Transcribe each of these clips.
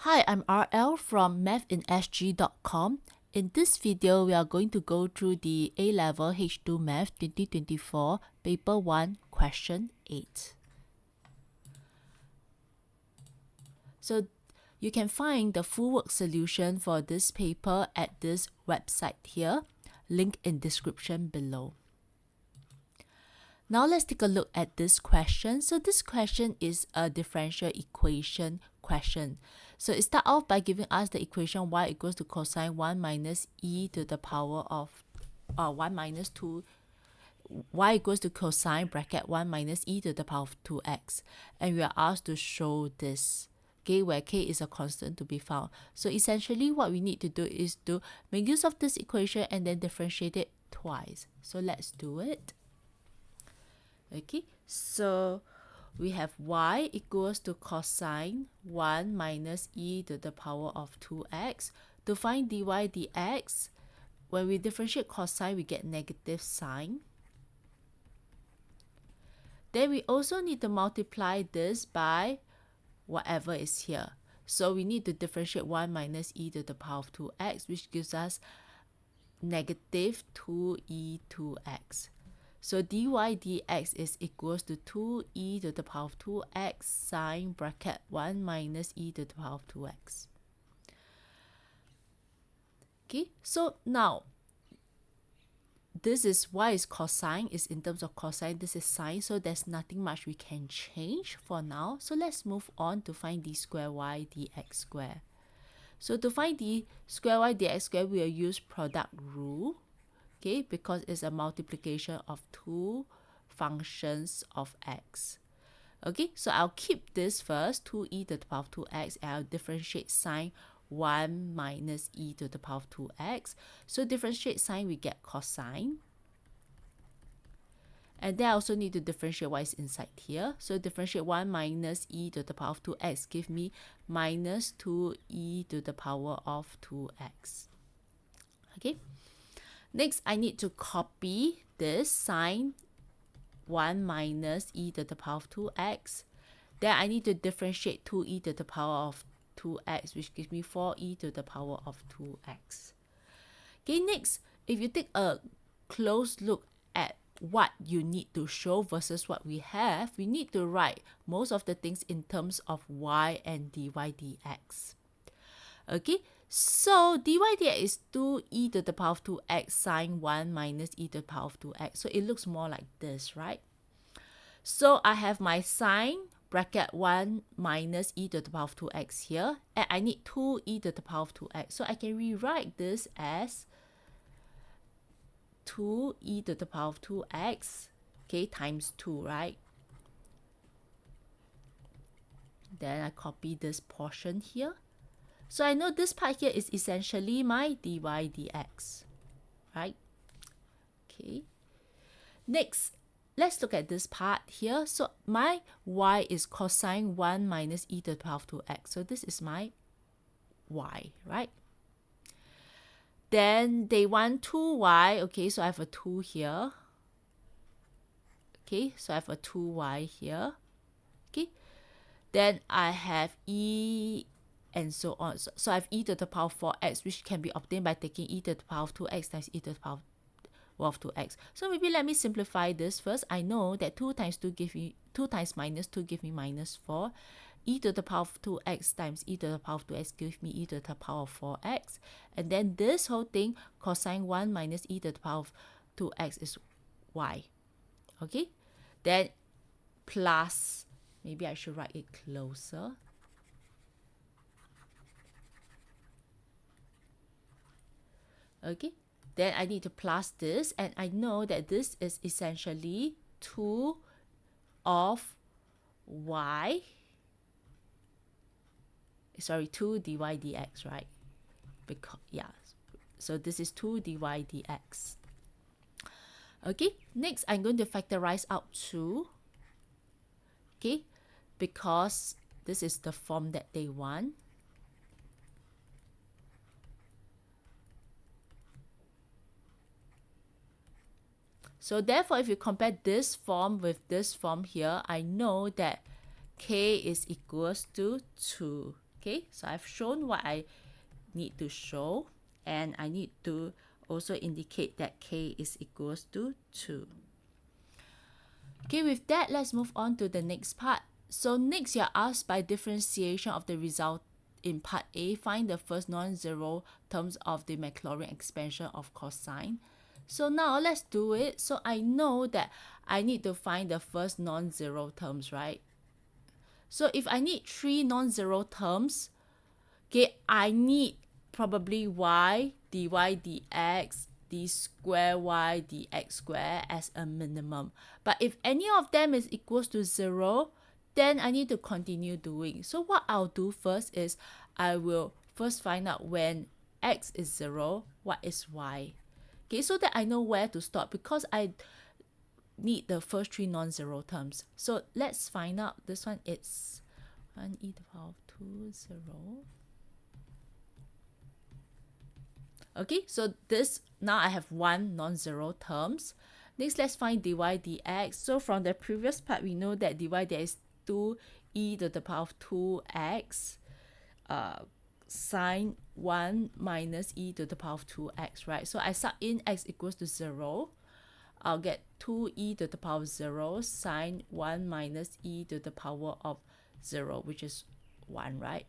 Hi, I'm RL from MathinSG.com. In this video, we are going to go through the A-Level H2 Math 2024 Paper 1, Question 8. So you can find the full work solution for this paper at this website here, link in description below. Now let's take a look at this question. So this question is a differential equation question. So it starts off by giving us the equation y equals to cosine 1 minus e to the power of 1 minus 2. Y equals to cosine bracket 1 minus e to the power of 2x. And we are asked to show this, okay, where k is a constant to be found. So essentially what we need to do is to make use of this equation and then differentiate it twice. So let's do it. Okay, so we have y equals to cosine 1 minus e to the power of 2x. To find dy dx, when we differentiate cosine, we get negative sign. Then we also need to multiply this by whatever is here. So we need to differentiate 1 minus e to the power of 2x, which gives us negative 2e2x. So dy dx is equals to 2e to the power of 2x sine bracket 1 minus e to the power of 2x. Okay, so now this is y is cosine, is in terms of cosine, this is sine, so there's nothing much we can change for now. So let's move on to find d square y dx square. So to find d square y dx square, we will use product rule. Okay, because it's a multiplication of two functions of x. Okay, so I'll keep this first, 2e to the power of 2x, and I'll differentiate sine 1 minus e to the power of 2x. So differentiate sine, we get cosine. And then I also need to differentiate what is inside here. So differentiate 1 minus e to the power of 2x give me minus 2e to the power of 2x. Okay. Next, I need to copy this sine 1 minus e to the power of 2x. Then I need to differentiate 2e to the power of 2x, which gives me 4e to the power of 2x. Okay, next, if you take a close look at what you need to show versus what we have, we need to write most of the things in terms of y and dy dx. Okay, so dy dx is 2e to the power of 2x sine 1 minus e to the power of 2x. So it looks more like this, right? So I have my sine bracket 1 minus e to the power of 2x here. And I need 2e to the power of 2x. So I can rewrite this as 2e to the power of 2x, okay, times 2, right? Then I copy this portion here. So I know this part here is essentially my dy dx, right? Okay. Next, let's look at this part here. So my y is cosine 1 minus e to the power of 2x. So this is my y, right? Then they want 2y. Okay, so I have a 2 here. Okay, so I have a 2y here. Okay. Then I have e and so on. So I have e to the power of 4x, which can be obtained by taking e to the power of 2x times e to the power of 2x. So maybe let me simplify this first. I know that 2 times 2 give me 2 times minus 2 give me minus 4. E to the power of 2x times e to the power of 2x gives me e to the power of 4x. And then this whole thing, cosine 1 minus e to the power of 2x is y. Okay? Then plus, maybe I should write it closer. Okay, then I need to plus this, and I know that this is essentially 2 of y, sorry, 2 dy dx, right? Because, yeah, so this is 2 dy dx. Okay, next I'm going to factorize out 2, okay, because this is the form that they want. So therefore, if you compare this form with this form here, I know that k is equals to 2. Okay, so I've shown what I need to show, and I need to also indicate that k is equals to 2. Okay, with that, let's move on to the next part. So next, you're asked by differentiation of the result in part A, find the first non-zero terms of the Maclaurin expansion of cosine. So now let's do it. So I know that I need to find the first non-zero terms, right? So if I need 3 non-zero terms, okay, I need probably y, dy, dx, d square y, dx square as a minimum. But if any of them is equals to 0, then I need to continue doing. So what I'll do first is I will first find out when x is 0, what is y. Okay, so that I know where to stop, because I need the first 3 non-zero terms. So let's find out. This one is 1 e to the power of 2, 0. Okay, so this, now I have 1 non-zero terms. Next, let's find dy dx. So from the previous part, we know that dy dx is 2 e to the power of 2x sine 1 minus e to the power of 2x, right? So I sub in x equals to 0. I'll get 2 e to the power of 0 sine 1 minus e to the power of 0, which is 1, right?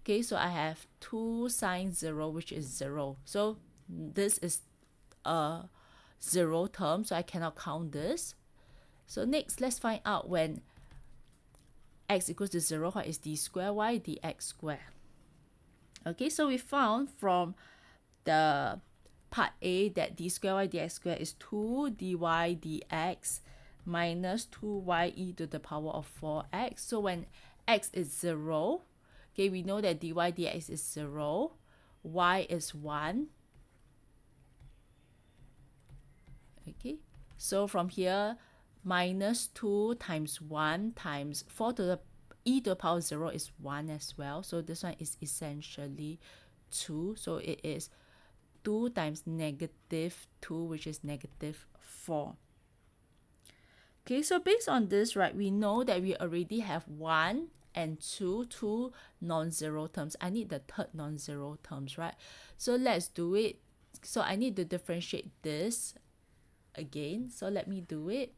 Okay, so I have 2 sine 0, which is 0. So this is a 0 term, so I cannot count this. So next, let's find out when x equals to 0, what is d square y dx square. Okay, so we found from the part A that d square y dx square is 2 dy dx minus 2y e to the power of 4x. So when x is 0, okay, we know that dy dx is 0, y is 1. Okay, so from here, minus 2 times 1 times 4 to the e to the power 0 is 1 as well. So this one is essentially 2. So it is 2 times negative 2, which is negative 4. Okay, so based on this, right, we know that we already have 1 and 2 non-zero terms. I need the third non-zero terms, right? So let's do it. So I need to differentiate this again. So let me do it.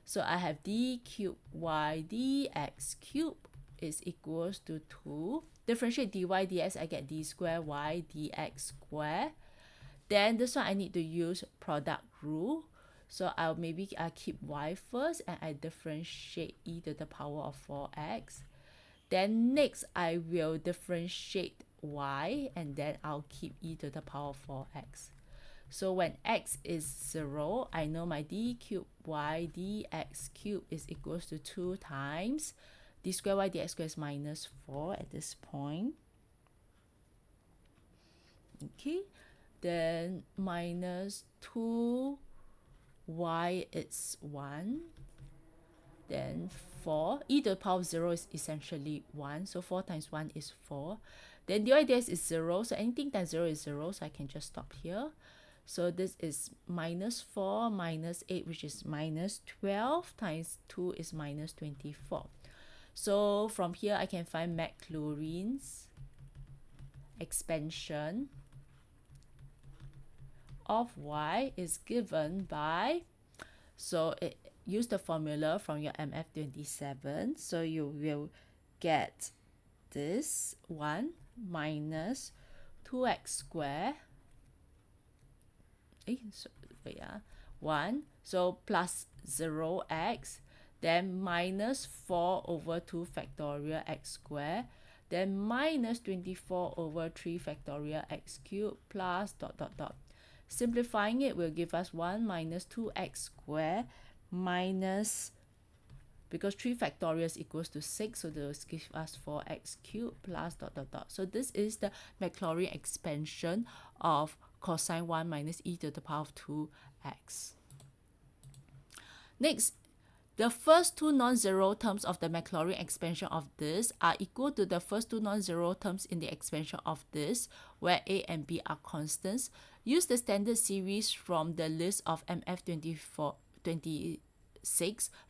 So I have d cubed y dx cubed is equals to 2. Differentiate dy dx, I get d square y dx square. Then this one I need to use product rule. So I keep y first and I differentiate e to the power of 4x. Then next I will differentiate y and then I'll keep e to the power of 4x. So when x is 0, I know my d cubed y dx cubed is equals to 2 times d square y dx square is minus 4 at this point. Okay, then minus 2 y is 1. Then 4, e to the power of 0 is essentially 1. So 4 times 1 is 4. Then dy dx is 0. So anything times 0 is 0. So I can just stop here. So this is minus 4 minus 8, which is minus 12 times 2 is minus 24. So from here, I can find Maclaurin's expansion of y is given by, so use the formula from your MF27. So you will get this 1 minus 2x squared. 1, so plus 0x, then minus 4 over 2 factorial x squared, then minus 24 over 3 factorial x cubed plus ... Simplifying it will give us 1 minus 2x squared minus, because 3 factorial is equals to 6, so this will give us 4x cubed plus ... So this is the Maclaurin expansion of cosine 1 minus e to the power of 2x. Next, the first 2 non-zero terms of the Maclaurin expansion of this are equal to the first 2 non-zero terms in the expansion of this, where a and b are constants. Use the standard series from the list of MF26.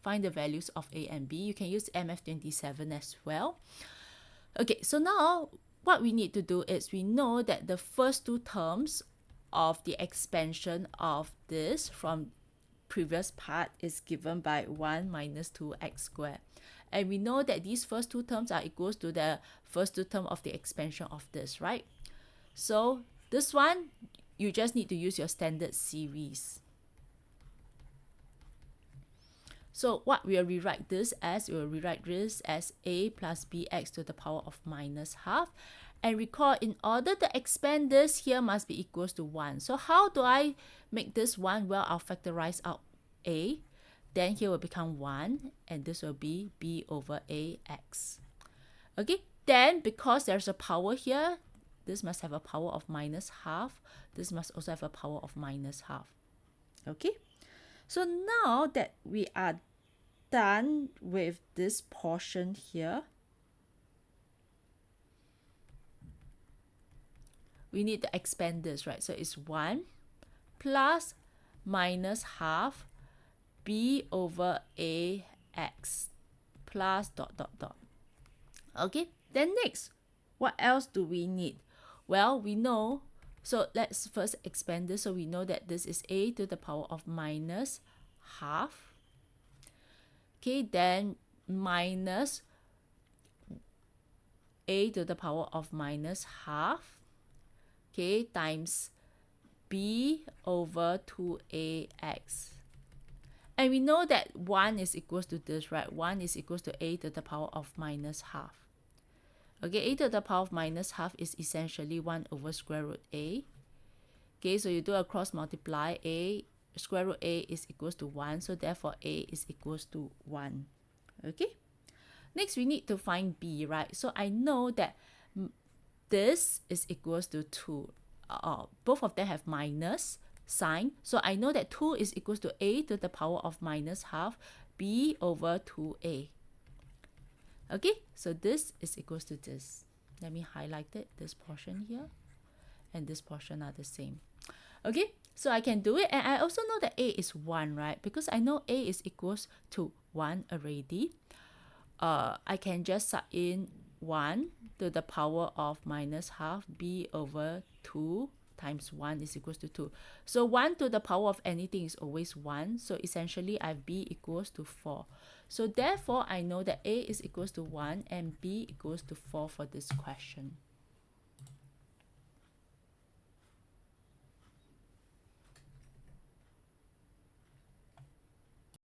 Find the values of a and b. You can use MF27 as well. Okay, so now what we need to do is we know that the first two terms of the expansion of this from previous part is given by 1 minus 2x squared. And we know that these first two terms are equals to the first two terms of the expansion of this, right? So this one, you just need to use your standard series. So what we'll rewrite this as, we'll rewrite this as a plus bx to the power of minus half. And recall, in order to expand this, here must be equals to 1. So how do I make this 1? Well, I'll factorize out a. Then here will become 1. And this will be b over ax. Okay, then because there's a power here, this must have a power of minus half. This must also have a power of minus half. Okay, so now that we are done with this portion here, we need to expand this, right? So it's 1 plus minus half b over ax plus dot dot dot. Okay, then next, what else do we need? Well, we know, so let's first expand this. So we know that this is a to the power of minus half. Okay, then minus a to the power of minus half, okay, times b over 2ax. And we know that 1 is equals to this, right? 1 is equals to a to the power of minus half. Okay, a to the power of minus half is essentially 1 over square root a. Okay, so you do a cross multiply, a square root a is equals to 1, so therefore a is equals to 1. Okay, next we need to find b, right? So I know that this is equals to 2. Both of them have minus sign, so I know that 2 is equals to a to the power of minus half b over 2a. Okay, so this is equals to this. Let me highlight it, this portion here and this portion are the same. Okay, so I can do it, and I also know that a is 1, right? Because I know a is equals to 1 already. I can just sub in 1 to the power of minus half b over 2 times 1 is equals to 2. So 1 to the power of anything is always 1. So essentially I have b equals to 4. So therefore I know that a is equals to 1 and b equals to 4 for this question.